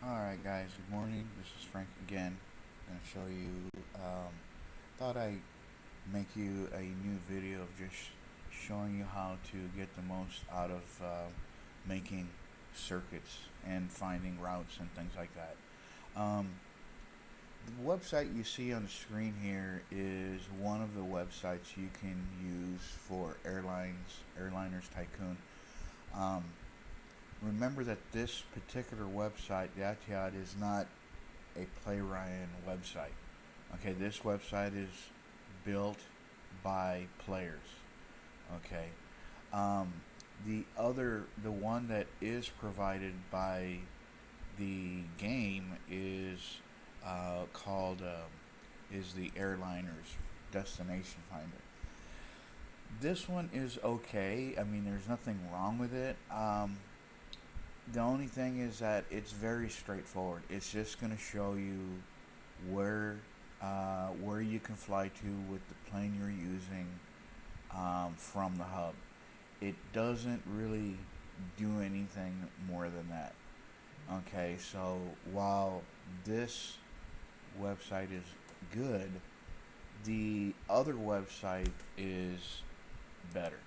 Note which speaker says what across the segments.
Speaker 1: Alright guys, good morning. This is Frank again. I'm going to show you, thought I'd make you a new video of just showing you how to get the most out of making circuits and finding routes and things like that. Um, the website you see on the screen here is one of the websites you can use for airliners Tycoon. Um, Remember that this particular website, the Atiad, is not a Play Ryan website. Okay, this website is built by players. Okay, um, the one that is provided by the game is called is the Airliners Destination Finder. This one is okay. I mean, there's nothing wrong with it. The only thing is that it's very straightforward. It's just going to show you where where you can fly to with the plane you're using from the hub. It doesn't really do anything more than that. Okay, so while this website is good, the other website is better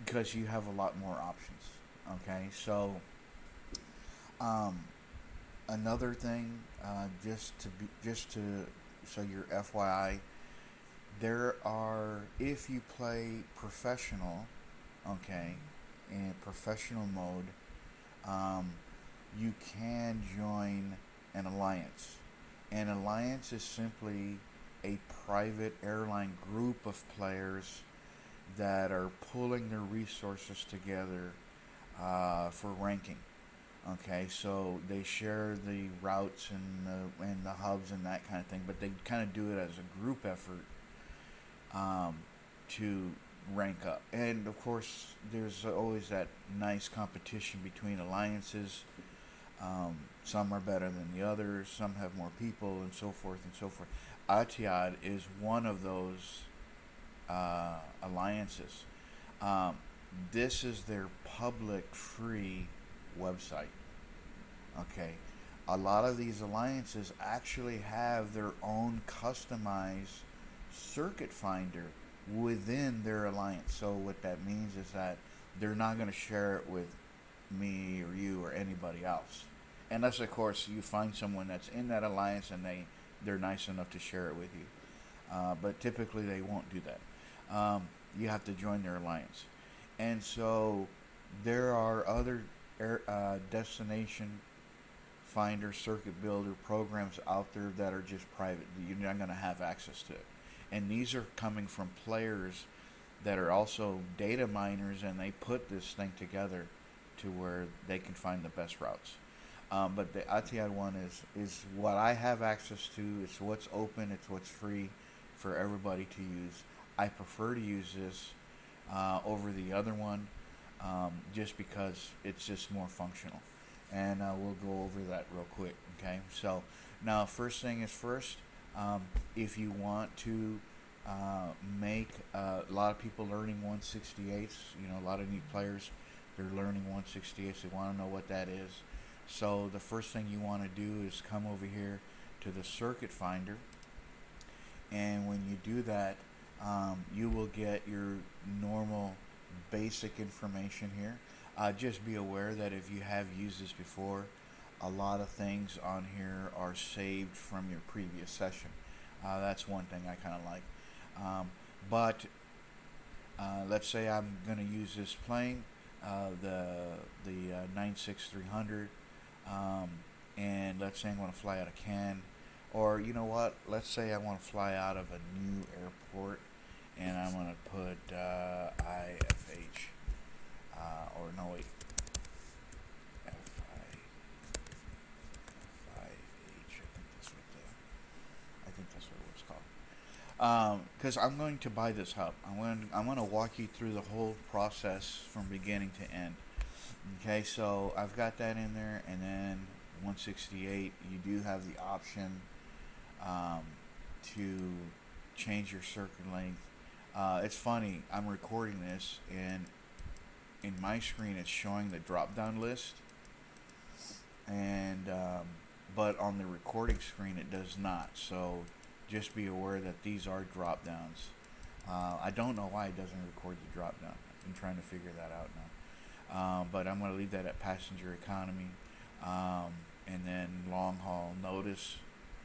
Speaker 1: because you have a lot more options. Okay, so um, another thing, just to so your FYI, there are if you play professional, okay, in professional mode, um, you can join an alliance. An alliance is simply a private airline group of players that are pulling their resources together for ranking. Okay, so they share the routes and the hubs and that kind of thing, but they kind of do it as a group effort um, to rank up. And of course, there's always that nice competition between alliances. Some are better than the others. Some have more people, and so forth and so forth. Atiad is one of those alliances. Um, this is their public free website. Okay, a lot of these alliances actually have their own customized circuit finder within their alliance. So what that means is that they're not going to share it with me or you or anybody else, unless of course you find someone that's in that alliance and they're nice enough to share it with you. But typically they won't do that. You have to join their alliance, and so there are other destination finder circuit builder programs out there that are just private. You're not going to have access to it, and these are coming from players that are also data miners, and they put this thing together to where they can find the best routes. But the ITI one is what I have access to. It's what's open. It's what's free for everybody to use. I prefer to use this over the other one, just because it's just more functional. And we'll go over that real quick. Okay, so now first thing is first. If you want to make a lot of people learning 168s, a lot of new players, they're learning 168s. They want to know what that is. So the first thing you want to do is come over here to the circuit finder, and when you do that, you will get your normal basic information here. Just be aware that if you have used this before, a lot of things on here are saved from your previous session. That's one thing I kind of like. But let's say I'm going to use this plane, the 96300, and let's say I'm going to fly out of Cannes, or you know what? Let's say I want to fly out of a new airport, and I'm going to put IFH, or no wait, FIH. I think that's what it was called. Because I'm going to buy this hub. I'm going to walk you through the whole process from beginning to end. Okay, so I've got that in there, and then 168. You do have the option um, to change your circuit length. It's funny. I'm recording this, and in my screen it's showing the drop down list, and but on the recording screen it does not. So just be aware that these are drop downs. I don't know why it doesn't record the drop down. I'm trying to figure that out now. But I'm going to leave that at passenger economy. And then long haul, notice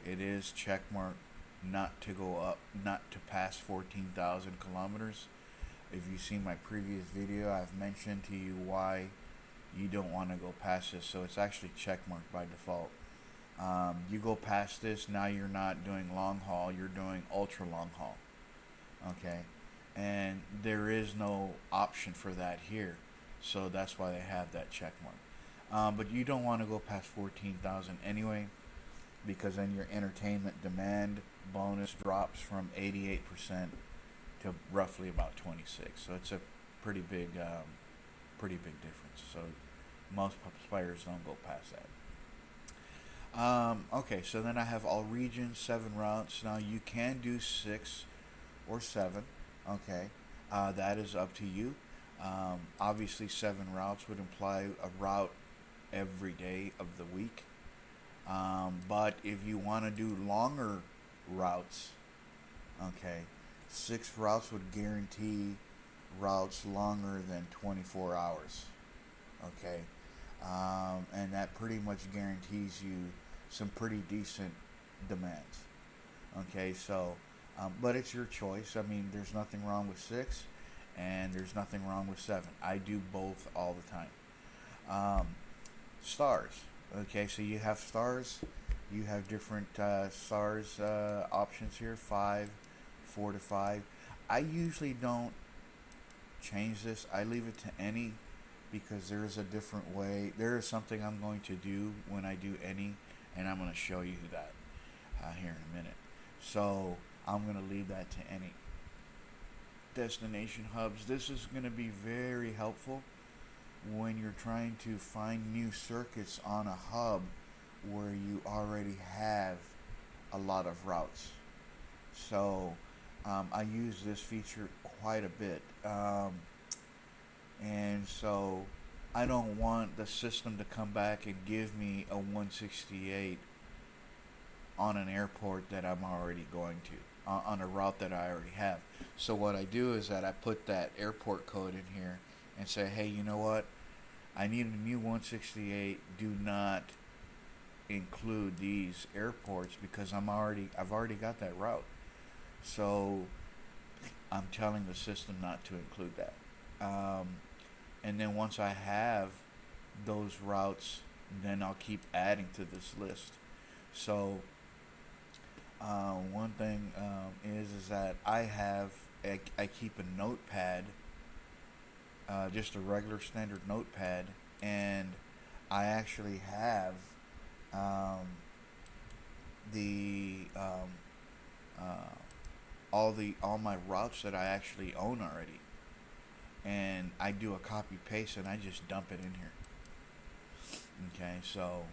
Speaker 1: it is checkmark not to go up, not to pass 14,000 kilometers. If you've seen my previous video, I've mentioned to you why you don't want to go past this. So it's actually checkmarked by default. You go past this, now you're not doing long haul, you're doing ultra long haul. Okay, and there is no option for that here, so that's why they have that check mark. But you don't want to go past 14,000 anyway, because then your entertainment demand bonus drops from 88% to roughly about 26. So it's a pretty big difference. So most players don't go past that. Okay, so then I have all regions, 7 routes. Now you can do 6 or 7. Okay, that is up to you. Obviously 7 routes would imply a route every day of the week. But if you want to do longer routes, okay, 6 routes would guarantee routes longer than 24 hours. Okay, and that pretty much guarantees you some pretty decent demands. Okay, so but it's your choice. I mean, there's nothing wrong with 6, and there's nothing wrong with 7. I do both all the time. Stars. Okay, so you have stars. You have different stars options here. 5, 4 to 5. I usually don't change this. I leave it to any, because there is a different way. There is something I'm going to do when I do any, and I'm going to show you that here in a minute. So I'm going to leave that to any. Destination hubs. This is going to be very helpful when you're trying to find new circuits on a hub where you already have a lot of routes. So I use this feature quite a bit. And so I don't want the system to come back and give me a 168 on an airport that I'm already going to, on a route that I already have. So what I do is that I put that airport code in here and say, hey, you know what? I need a new 168. Do not include these airports because I've already got that route. So I'm telling the system not to include that. And then once I have those routes, then I'll keep adding to this list. So one thing is that I keep a notepad, just a regular standard notepad, and I actually have all my routes that I actually own already, and I do a copy paste and I just dump it in here. Okay, so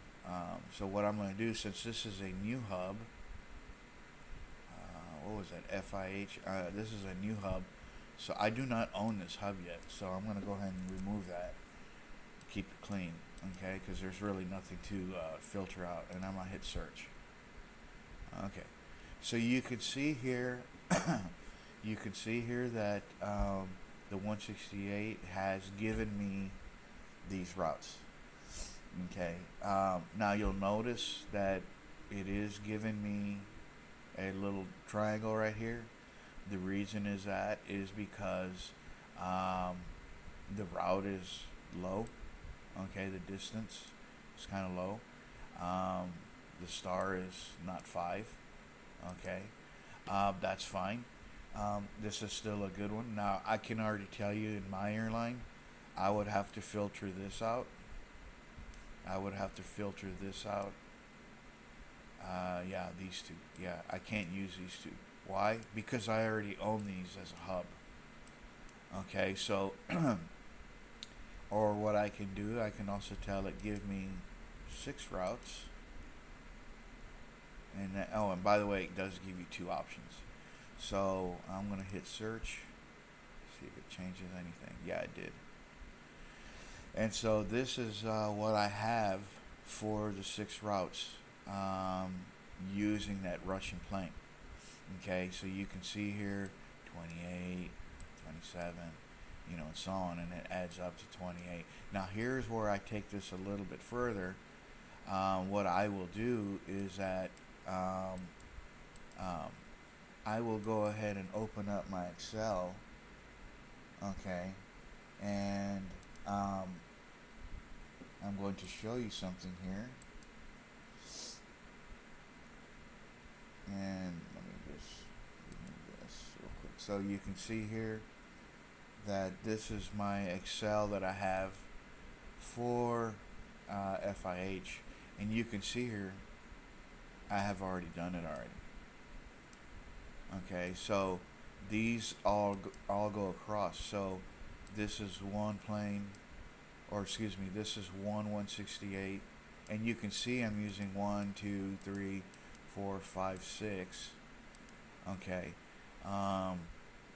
Speaker 1: what I'm going to do, since this is a new hub, what was that, FIH, this is a new hub, so I do not own this hub yet, so I'm going to go ahead and remove that, keep it clean, okay, because there's really nothing to filter out, and I'm going to hit search. Okay, so you can see here that the 168 has given me these routes. Okay, now you'll notice that it is giving me a little triangle right here. The reason is because the route is low. Okay, the distance is kind of low. The star is not 5. Okay, that's fine. This is still a good one. Now I can already tell you, in my airline, I would have to filter this out. Yeah, these two. Yeah, I can't use these two. Why? Because I already own these as a hub. Okay, so or what I can do, I can also tell it give me 6 routes. And that, oh, and by the way, it does give you 2 options. So I'm gonna hit search, see if it changes anything. Yeah, it did. And so this is what I have for the 6 routes. using that Russian plane. Okay, so you can see here 28, 27, and so on, and it adds up to 28. Now here's where I take this a little bit further. What I will do is that um, I will go ahead and open up my Excel, okay, and I'm going to show you something here. And let me just remove this real quick. So you can see here that this is my Excel that I have for FIH, and you can see here I have already done it already. Okay, so these all go across. So this is one plane, or excuse me, this is one 168, and you can see I'm using 1, 2, 3, 4, 5, 6. Okay,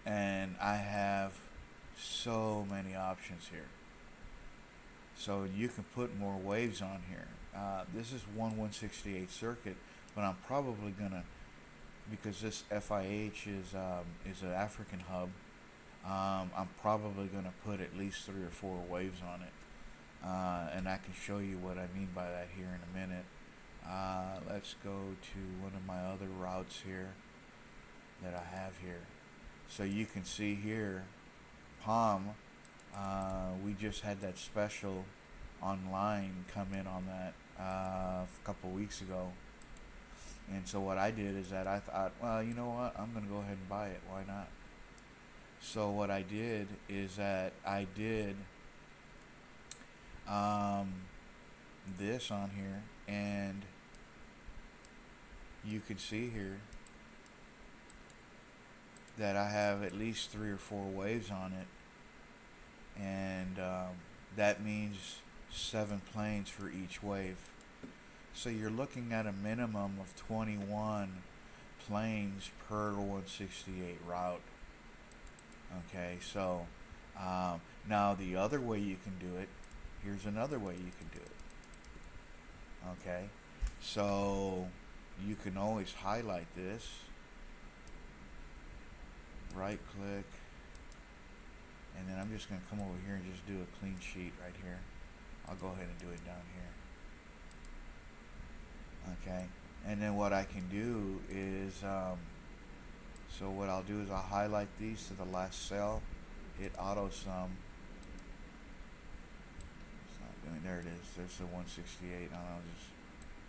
Speaker 1: and I have so many options here. So you can put more waves on here. This is one 168 circuit, but I'm probably gonna, because this FIH is an African hub, I'm probably gonna put at least 3 or 4 waves on it, and I can show you what I mean by that here in a minute. Let's go to one of my other routes here that I have here. So you can see here, Palm, we just had that special online come in on that a couple weeks ago. And so what I did is that I thought, well, you know what, I'm going to go ahead and buy it. Why not? So what I did is that I did this on here, and you can see here that I have at least 3 or 4 waves on it, and that means 7 planes for each wave. So you're looking at a minimum of 21 planes per 168 route. Okay, so now the other way you can do it, here's another way you can do it. Okay, so you can always highlight this, right click, and then I'm just going to come over here and just do a clean sheet right here. I'll go ahead and do it down here. Okay, and then what I can do is, so what I'll do is I'll highlight these to the last cell, hit auto sum. It's not doing, there it is, there's the 168.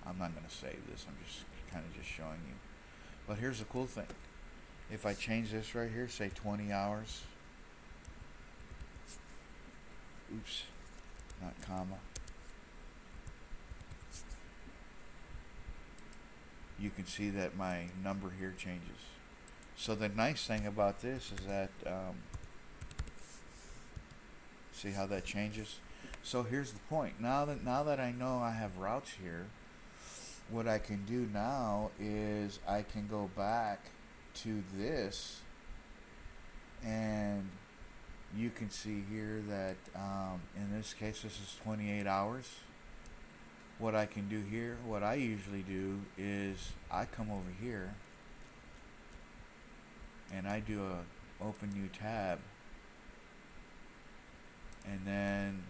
Speaker 1: I'm not going to save this, I'm just kind of just showing you. But here's the cool thing. If I change this right here, say 20 hours, oops, not comma, you can see that my number here changes. So the nice thing about this is that, see how that changes? So here's the point. Now that I know I have routes here, what I can do now is I can go back to this, and you can see here that in this case this is 28 hours. What I can do here, what I usually do is I come over here and I do a open new tab, and then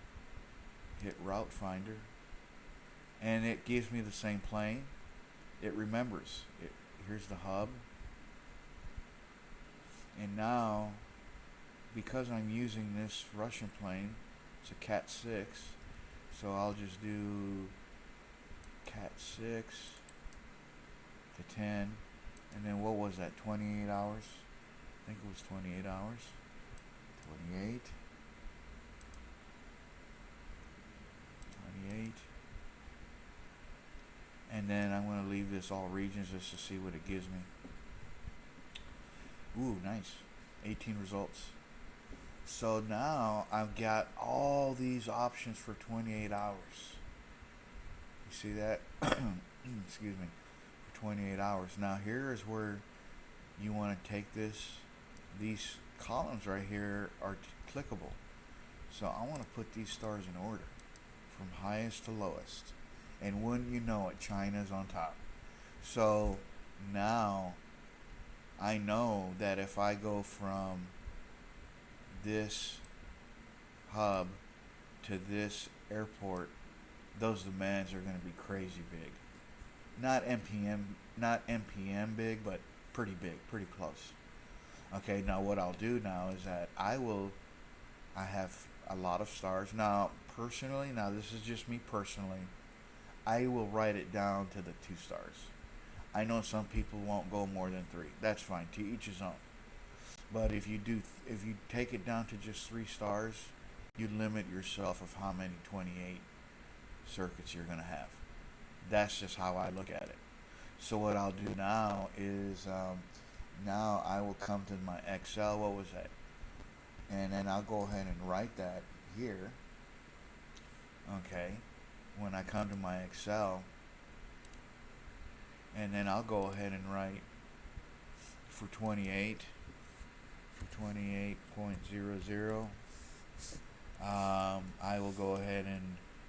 Speaker 1: hit route finder, and it gives me the same plane. It remembers it. Here's the hub, and now because I'm using this Russian plane, it's a Cat 6, so I'll just do Cat 6 to 10, and then what was that, 28 hours? I think it was 28 hours. 28, 28, and then I'm going to leave this all regions just to see what it gives me. Ooh, nice, 18 results. So now I've got all these options for 28 hours. You see that? Excuse me, for 28 hours. Now here is where you want to take this. These columns right here are clickable. So I want to put these stars in order from highest to lowest. and wouldn't you know it, China's on top. So now I know that if I go from this hub to this airport, those demands are going to be crazy big. Not MPM big, but pretty big, pretty close. Okay, now what I'll do now is that I have a lot of stars. Now, personally, now this is just me personally, I will write it down to the 2 stars. I know some people won't go more than 3. That's fine, to each his own. But if you take it down to just 3 stars, you limit yourself of how many 28 circuits you're gonna have. That's just how I look at it. So what I'll do now is now I will come to my Excel. What was that? And then I'll go ahead and write that here. Okay. When I come to my Excel, and then I'll go ahead and write for 28.00. I will go ahead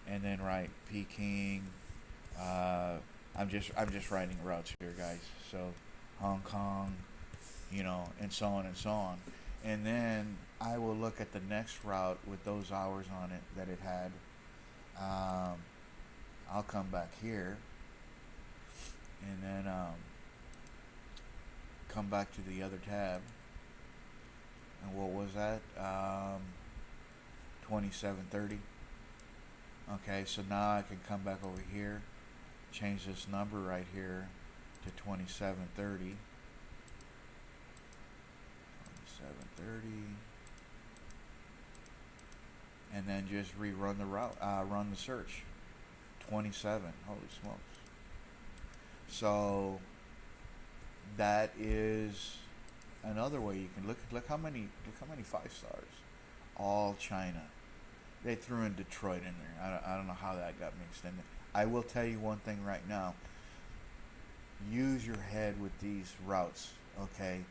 Speaker 1: and then write Peking. I'm just writing routes here, guys. So Hong Kong, and so on and so on. And then I will look at the next route with those hours on it that it had. I'll come back here and then come back to the other tab. And what was that? 2730. Okay, so now I can come back over here, change this number right here to 2730. 2730. And then just rerun the route, run the search. 27. Holy smokes. So that is another way you can look how many 5 stars. All China. They threw in Detroit in there. I don't know how that got mixed in there. I will tell you one thing right now. Use your head with these routes, okay?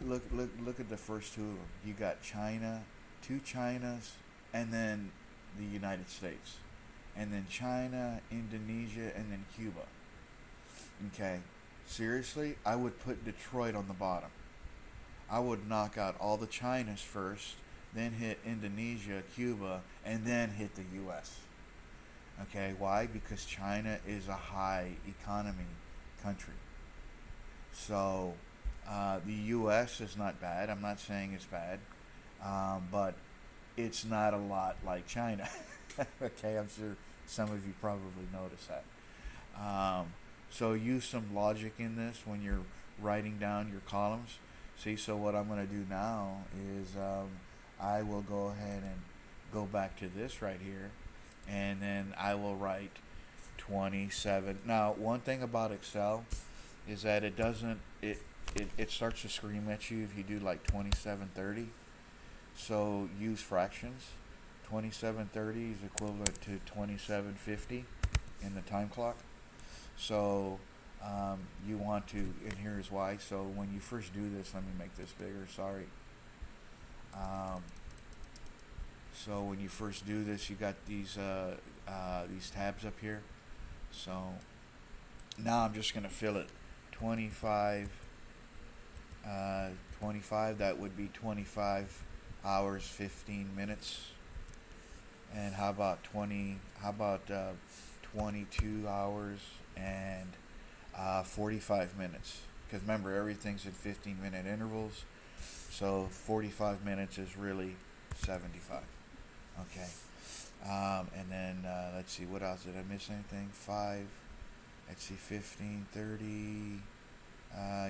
Speaker 1: Look at the first 2 of them. You got China, 2 Chinas, and then the United States, and then China, Indonesia, and then Cuba. Okay, seriously, I would put Detroit on the bottom. I would knock out all the Chinas first, then hit Indonesia, Cuba, and then hit the U.S. Okay, why? Because China is a high economy country. So the U.S. is not bad. I'm not saying it's bad, but it's not a lot like China. Okay, I'm sure some of you probably noticed that. So use some logic in this when you're writing down your columns. See, so what I'm going to do now is I will go ahead and go back to this right here, and then I will write 27. Now, one thing about Excel is that it doesn't, it starts to scream at you if you do like 2730. So use fractions. 2730 is equivalent to 2750 in the time clock. So you want to, and here's why. So when you first do this, let me make this bigger, sorry. So when you first do this, you got these tabs up here. So now I'm just going to fill it. 25, that would be 25 hours, 15 minutes. And how about 22 hours and 45 minutes? Because remember, everything's in 15-minute intervals. So 45 minutes is really 75. Okay. And then let's see, what else? Did I miss anything? 5. Let's see, 15, 30.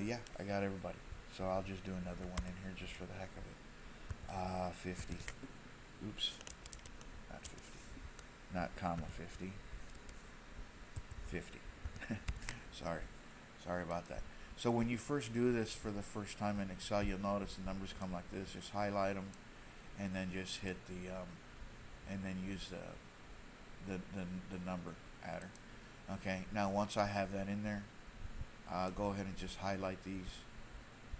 Speaker 1: Yeah, I got everybody. So I'll just do another one in here just for the heck of it. 50. Oops. Not 50. Not comma 50. 50. Sorry about that. So when you first do this for the first time in Excel, you'll notice the numbers come like this. Just highlight them, and then just hit the, and then use the number adder. Okay. Now once I have that in there, go ahead and just highlight these.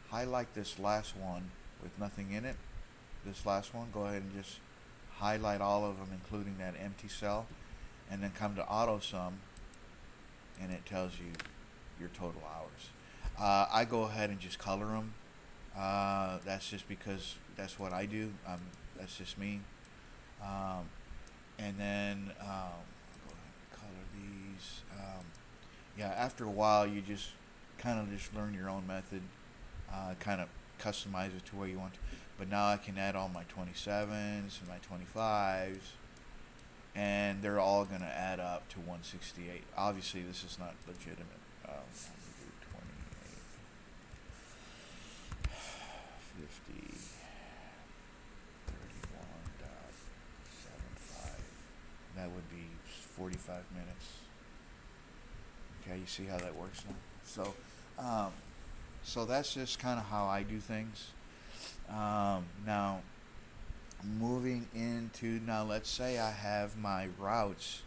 Speaker 1: Highlight this last one with nothing in it. This last one, go ahead and just highlight all of them, including that empty cell, and then come to auto sum, and it tells you your total hours. I go ahead and just color them. That's just because that's what I do. That's just me. Um, and then I'll go ahead and color these. Yeah, after a while, you just kind of just learn your own method, kind of customize it to where you want to. But now I can add all my 27s and my 25s, and they're all going to add up to 168. Obviously, this is not legitimate. I'm going to do 28, 50, 31.75. That would be 45 minutes. Okay, you see how that works now? So that's just kind of how I do things. Now, moving into, now let's say I have my routes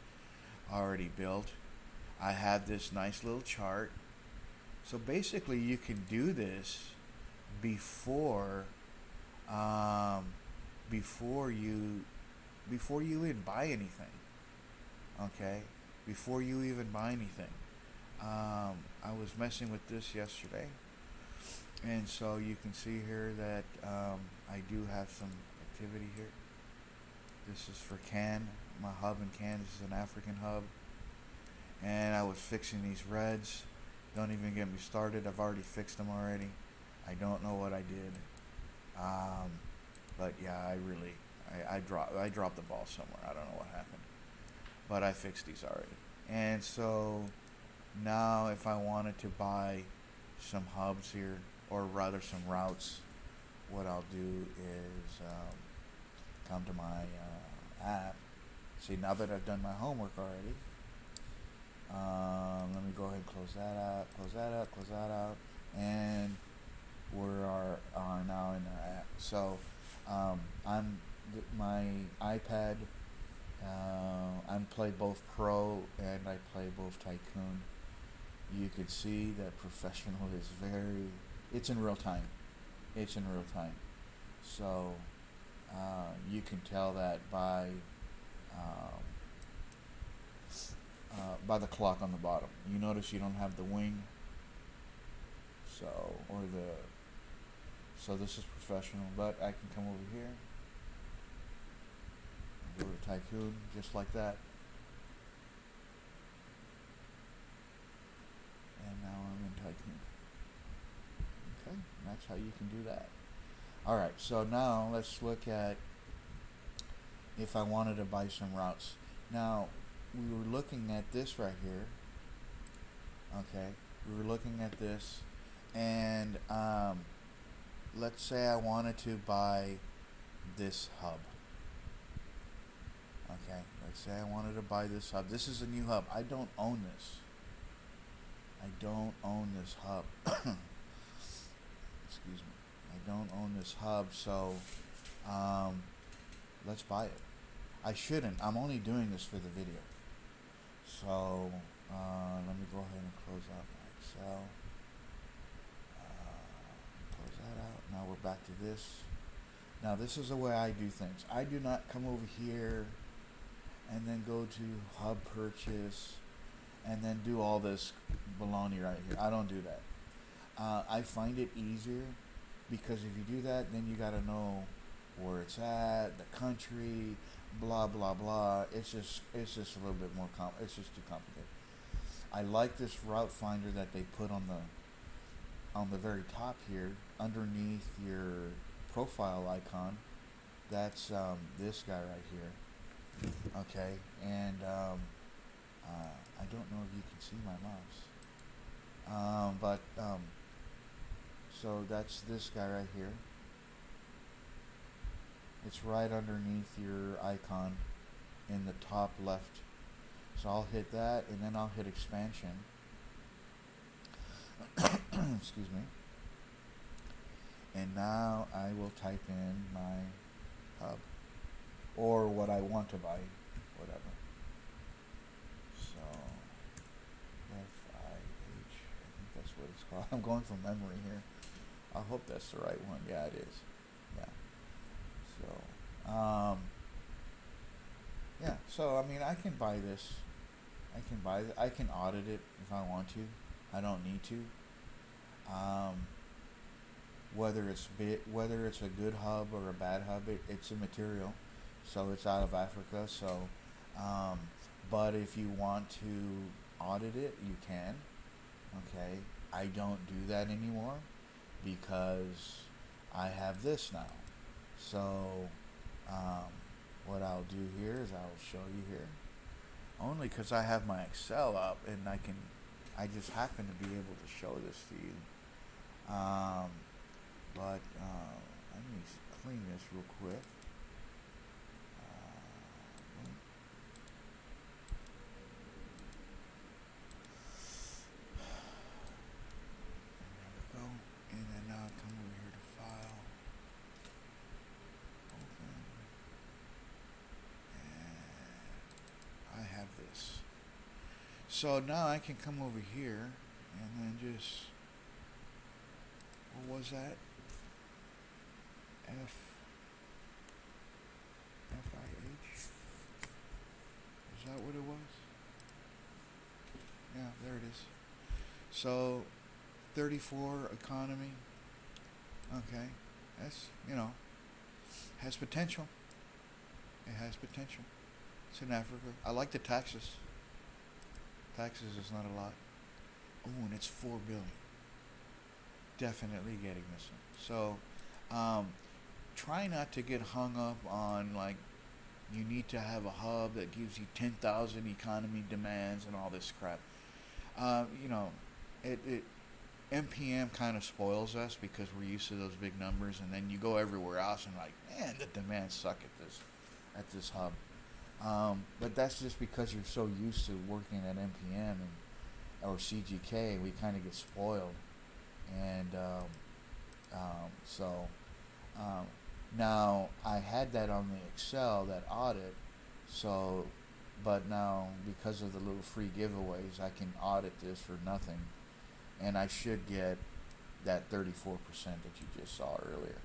Speaker 1: already built. I have this nice little chart. So basically you can do this before before you even buy anything. Okay? Before you even buy anything. I was messing with this yesterday, and so you can see here that I do have some activity here. This is for Cannes. My hub in Cannes. This is an African hub, and I was fixing these reds. Don't even get me started. I've already fixed them already. I don't know what I did, but yeah, I dropped the ball somewhere. I don't know what happened, but I fixed these already. And so now if I wanted to buy some hubs here, or rather some routes, what I'll do is come to my app. See, now that I've done my homework already, let me go ahead and close that out, close that out, and we are now in our app. So my iPad, I play both Pro and I play both Tycoon. You could see that professional is it's in real time. It's in real time. So you can tell that by the clock on the bottom. You notice you don't have the wing. So this is professional, but I can come over here, go to Tycoon, just like that. And now I'm in Tycoon. Okay, that's how you can do that. Alright, so now let's look at if I wanted to buy some routes. Now, we were looking at this right here. Okay, we were looking at this, and let's say I wanted to buy this hub. Okay, let's say I wanted to buy this hub. This is a new hub. I don't own this. I don't own this hub. Excuse me. I don't own this hub, so let's buy it. I shouldn't. I'm only doing this for the video. So let me go ahead and close out my Excel. Close that out. Now we're back to this. Now this is the way I do things. I do not come over here and then go to hub purchase and then do all this baloney right here. I don't do that. I find it easier because if you do that, then you got to know where it's at, the country, blah blah blah. It's just a little bit more it's just too complicated. I like this route finder that they put on the very top here, underneath your profile icon. That's this guy right here. Okay, and I don't know if you can see my mouse, so that's this guy right here. It's right underneath your icon in the top left. So I'll hit that, and then I'll hit expansion. Excuse me. And now I will type in my hub, or what I want to buy, whatever. So FIH, I think that's what it's called. I'm going from memory here. I hope that's the right one. Yeah, it is. Yeah. So Yeah, so I mean, I can buy this. I can audit it if I want to. I don't need to. Um, whether it's a good hub or a bad hub, it's a material, so it's out of Africa. So, um, but if you want to audit it, you can. Okay, I don't do that anymore because I have this now. So, um, what I'll do here is I'll show you here. Only because I have my Excel up and I just happen to be able to show this to you. Um, but let me clean this real quick. There we go. And then now come over here to File, Open, and I have this. So now I can come over here and then just, what was that? FIH? Is that what it was? Yeah, there it is. So 34 economy. Okay, that's, has potential. It has potential. It's in Africa. I like the taxes. Taxes is not a lot. Oh, and it's 4 billion. Definitely getting this one. So, try not to get hung up on like you need to have a hub that gives you 10,000 economy demands and all this crap. You know, it MPM kind of spoils us because we're used to those big numbers, and then you go everywhere else and like, man, the demands suck at this hub. But that's just because you're so used to working at MPM or CGK, we kind of get spoiled, and so um, now I had that on the Excel, that audit, so but now because of the little free giveaways, I can audit this for nothing, and I should get that 34% that you just saw earlier.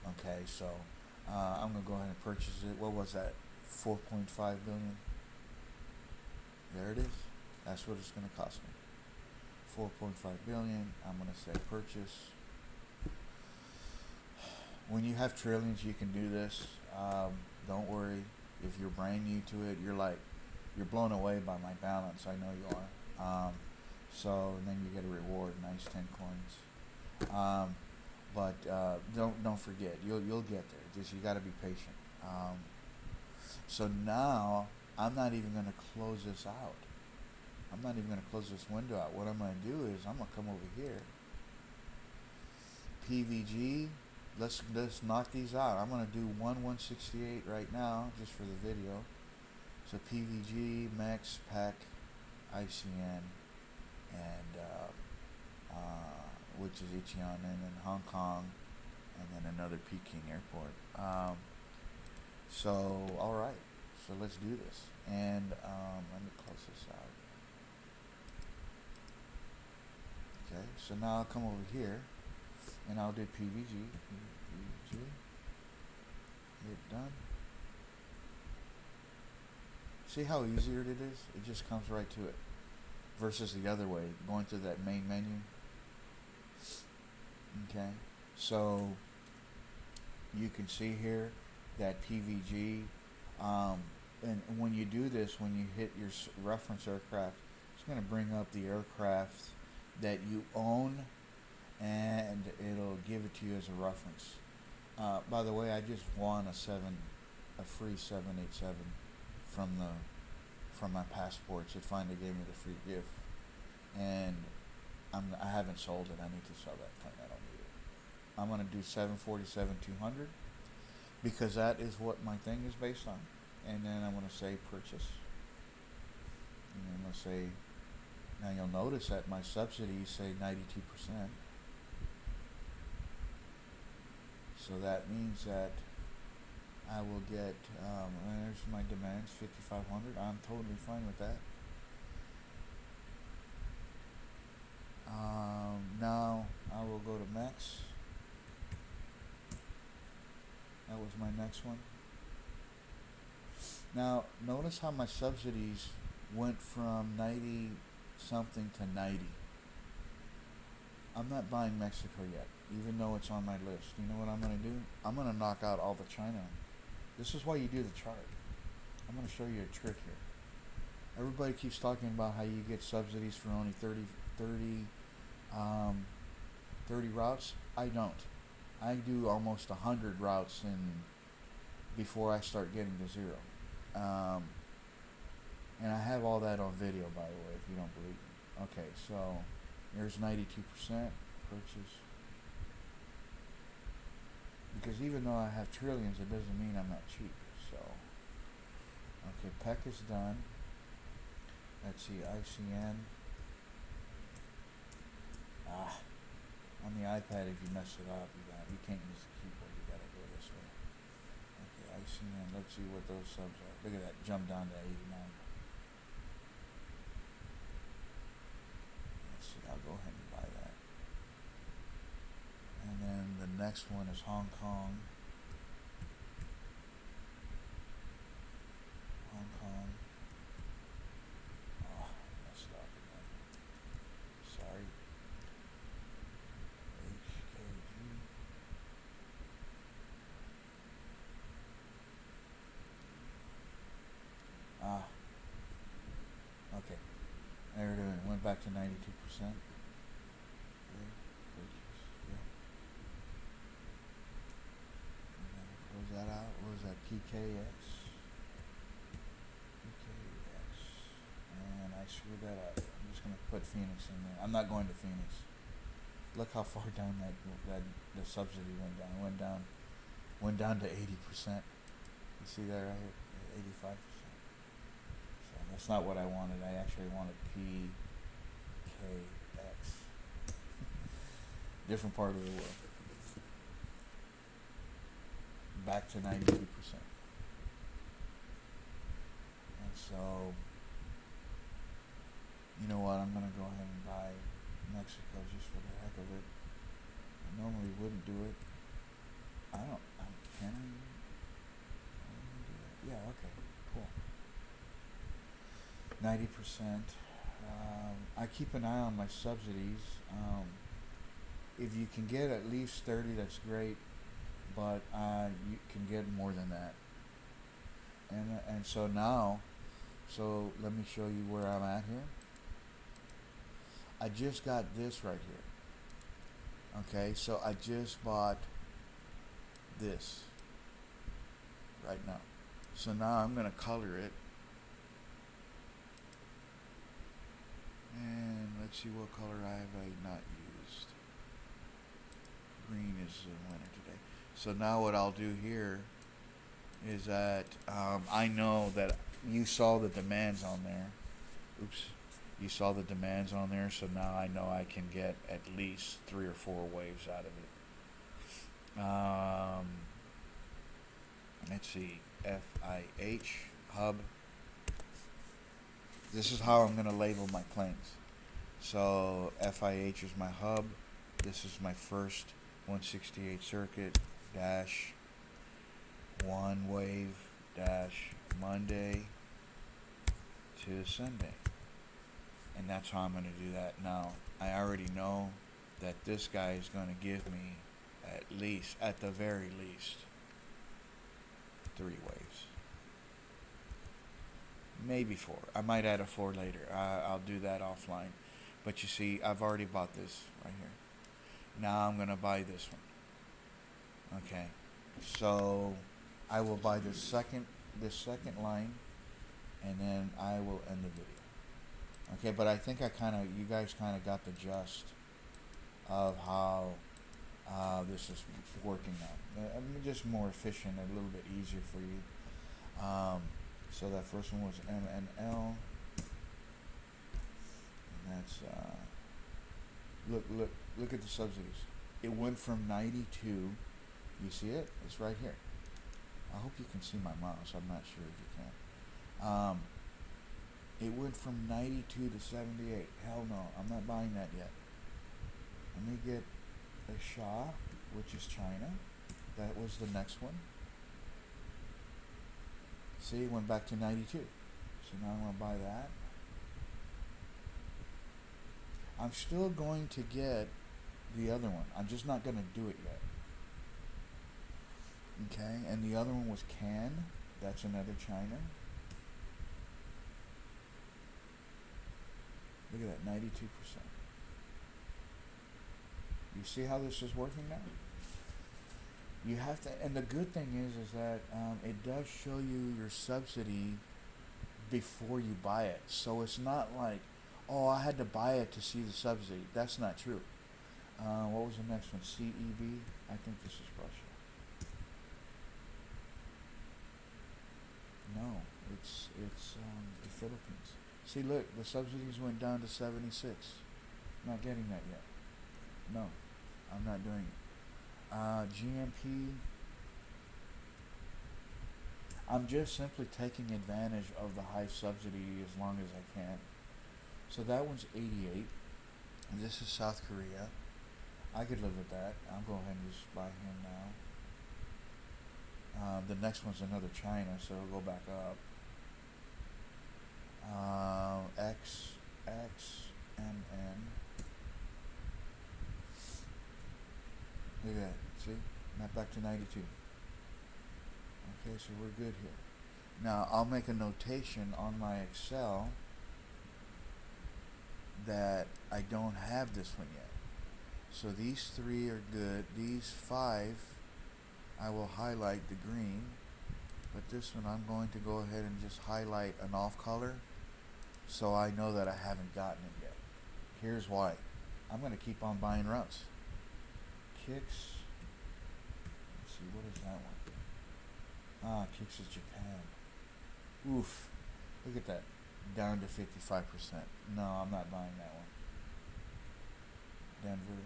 Speaker 1: Okay, so I'm gonna go ahead and purchase it. What was that? 4.5 billion. There it is. That's what it's gonna cost me. 4.5 billion. I'm gonna say purchase. When you have trillions, you can do this. Don't worry. If you're brand new to it, you're blown away by my balance. I know you are. So then you get a reward, nice 10 coins. But don't forget, you'll get there. Just you got to be patient. So now I'm not even going to close this out. I'm not even going to close this window out. What I'm going to do is I'm going to come over here. PVG. Let's knock these out. I'm going to do 168 right now just for the video. So PVG, MEX, PAC, ICN, and which is Icheon, and then Hong Kong, and then another Peking airport. So all right, so let's do this. And let me close this out. Okay, so now I'll come over here, and I'll do PVG. Hit done. See how easier it is? It just comes right to it. Versus the other way, going through that main menu. Okay, so you can see here that PVG, and when you do this, when you hit your reference aircraft, it's going to bring up the aircraft that you own, and it'll give it to you as a reference. By the way, I just won a free 787 from my passports. It finally gave me the free gift, and I haven't sold it. I need to sell that plane. I don't need it. I'm gonna do 747-200 because that is what my thing is based on, and then I'm gonna say purchase, and I'm gonna say. Now you'll notice that my subsidies say 92%. So that means that I will get, there's my demands, 5,500. I'm totally fine with that. Now I will go to MEX. That was my next one. Now, notice how my subsidies went from 90 something to 90. I'm not buying Mexico yet, even though it's on my list. You know what I'm going to do? I'm going to knock out all the China. This is why you do the chart. I'm going to show you a trick here. Everybody keeps talking about how you get subsidies for only 30 routes. I don't. I do almost 100 routes before I start getting to zero. And I have all that on video, by the way, if you don't believe me. Okay, so there's 92% purchase. Because even though I have trillions, it doesn't mean I'm not cheap. So, okay, PEC is done. Let's see, ICN. On the iPad, if you mess it up, you can't use the keyboard. You gotta go this way. Okay, ICN. Let's see what those subs are. Look at that, jump down to 89. Let's see, I'll go ahead and buy that. And then the next one is Hong Kong. Hong Kong. Oh, messed up again. Sorry. HKG. Okay. There it is. Went back to 92%. Okay. Purchase. Yeah. And then close that out. What was that? PKX. PKX. And I screwed that up. I'm just going to put Phoenix in there. I'm not going to Phoenix. Look how far down that the subsidy went down. It went down to 80%. You see that right here? 85%. So that's not what I wanted. I actually wanted PKX. Different part of the world. Back to 92%. And so, you know what? I'm going to go ahead and buy Mexico just for the heck of it. I normally wouldn't do it. Can I do that? Yeah, okay, cool. 90%. I keep an eye on my subsidies. If you can get at least 30, that's great, but you can get more than that. And so now, so let me show you where I'm at here. I just got this right here. Okay, so I just bought this right now. So now I'm going to color it. And let's see what color I not used. Green is the winner today. So now what I'll do here is that I know that you saw the demands on there. Oops. You saw the demands on there, so now I know I can get at least 3 or 4 waves out of it. Let's see, FIH hub. This is how I'm going to label my claims. So FIH is my hub. This is my first 168 circuit dash 1 wave dash Monday to Sunday. And that's how I'm going to do that. Now, I already know that this guy is going to give me at the very least, 3 waves. Maybe 4. I might add a 4 later. I'll do that offline. But you see, I've already bought this right here. Now I'm going to buy this one. Okay. So I will buy this second line, and then I will end the video. Okay, but I think you guys kind of got the gist of how this is working now. Just more efficient, a little bit easier for you. So that first one was MNL. And that's look at the subsidies. It went from 92. You see it? It's right here. I hope you can see my mouse. I'm not sure if you can. It went from 92 to 78. Hell no, I'm not buying that yet. Let me get a Shah, which is China. That was the next one. See, it went back to 92. So now I'm going to buy that. I'm still going to get the other one. I'm just not going to do it yet. Okay, and the other one was Can. That's another China. Look at that, 92%. You see how this is working now? You have to, and the good thing is that it does show you your subsidy before you buy it. So it's not like, oh, I had to buy it to see the subsidy. That's not true. What was the next one? CEB? I think this is Russia. No, it's the Philippines. See, look, the subsidies went down to 76. Not getting that yet. No, I'm not doing it. GMP. I'm just simply taking advantage of the high subsidy as long as I can. So that one's 88. And this is South Korea. I could live with that. I'll go ahead and just buy him now. The next one's another China, so it'll go back up. X, M, N. Look at that. See? Not back to 92. Okay, so we're good here. Now, I'll make a notation on my Excel that I don't have this one yet. So these 3 are good. These 5, I will highlight the green. But this one, I'm going to go ahead and just highlight an off color so I know that I haven't gotten it yet. Here's why. I'm going to keep on buying routes. Kicks. Let's see, what is that one? Kicks is Japan. Oof. Look at that. Down to 55%. No, I'm not buying that one. Denver.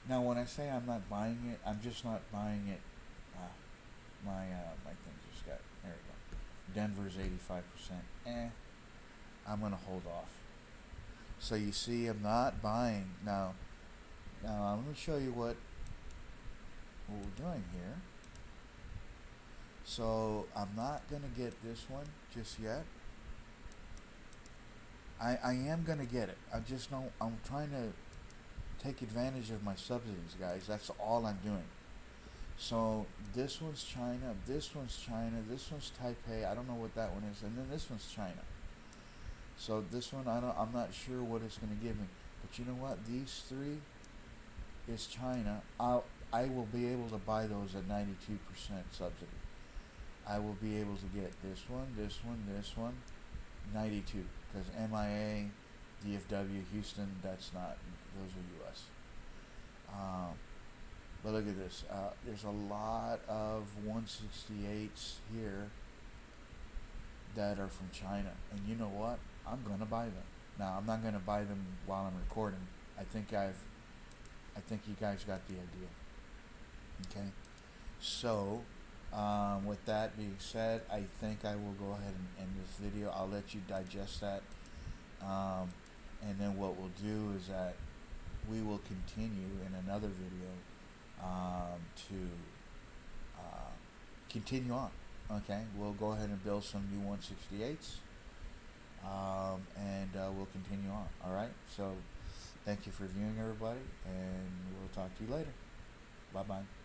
Speaker 1: Now, when I say I'm not buying it, I'm just not buying it. My thing just got, there we go. Denver's 85%. I'm going to hold off. So you see, I'm not buying. Now let me show you what we're doing here. So I'm not going to get this one just yet. I am going to get it. I'm trying to take advantage of my subsidies, guys. That's all I'm doing. So this one's China, this one's China, this one's Taipei. I don't know what that one is, and then this one's China. So this one, I'm not sure what it's going to give me. But you know what? These 3 is China. I will be able to buy those at 92% subsidy. I will be able to get this one, this one, this one, 92. Because MIA, DFW, Houston, that's not, those are U.S. But look at this. There's a lot of 168s here that are from China. And you know what? I'm going to buy them. Now, I'm not going to buy them while I'm recording. I think you guys got the idea. Okay? So, with that being said, I think I will go ahead and end this video. I'll let you digest that. And then what we'll do is that we will continue in another video to continue on. Okay, we'll go ahead and build some new 168s, and we'll continue on. All right, so thank you for viewing, everybody, and we'll talk to you later. Bye bye.